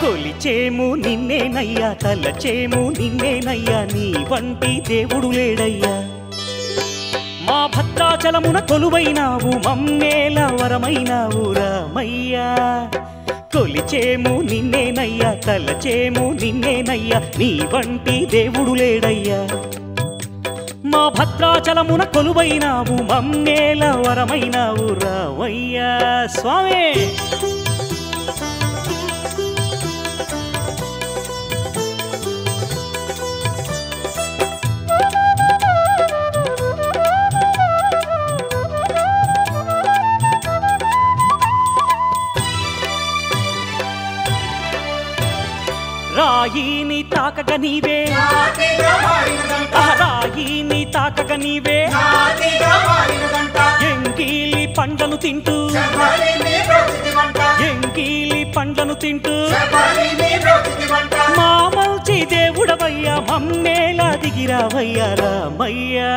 కొలిచేము నిన్నేనయ్యా తలచేము నిన్నేనయ్యా నీ వంటి దేవుడు లేడయ్యా మా భద్రాచలమున కొలువైనావు మమ్మేల వరమైనావు రామయ్యా కొలిచేము నిన్నేనయ్యా తలచేము నిన్నేనయ్యా నీ వంటి దేవుడు లేడయ్యా మా భద్రాచలమున కొలువైనావు మమ్మేల వరమైనావు రామయ్యా స్వామి రాయిని తాకక నీవే రాయిని తాకక నీవే ఎంగిలి పండ్లను తింటూ ఎంగిలి పండ్లను తింటూ మా మంచి దేవుడవయ్యా మమ్మేలా దిగిరావయ్యా రామయ్యా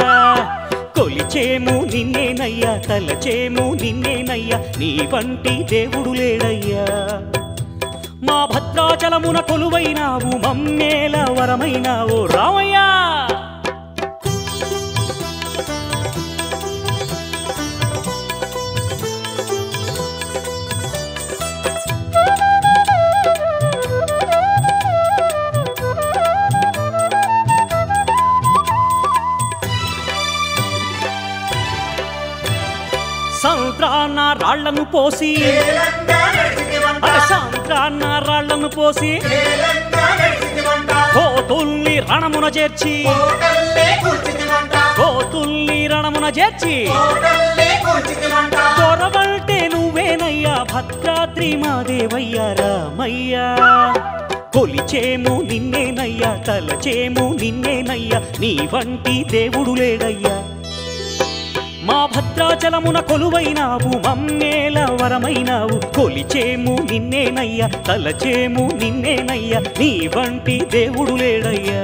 కొలిచేము నిన్నేనయ్యా తలచేము నిన్నేనయ్యా నీ వంటి దేవుడు లేడయ్యా మా భద్రాచలమున కొలువైనావు మమ్మేల వరమైనావు రామయ్యా సంత్రాన రాళ్లను పోసి సంత్రాన రాళ్లను పోసి కోతుల్ని రణమున చేర్చి కోతుల్ని రణమున చేర్చి కొరవంటే నువ్వేనయ్యా భద్రాద్రి మాదేవయ్యా రామయ్యా కొలిచేము నిన్నేనయ్యా తలచేము నిన్నేనయ్యా నీ వంటి దేవుడు లేడయ్యా మా భద్రాచలమున కొలువైనావు మమ్మేల వరమైనావు కొలిచేము నిన్నేనయ్యా తలచేము నిన్నేనయ్యా నీ వంటి దేవుడు లేడయ్యా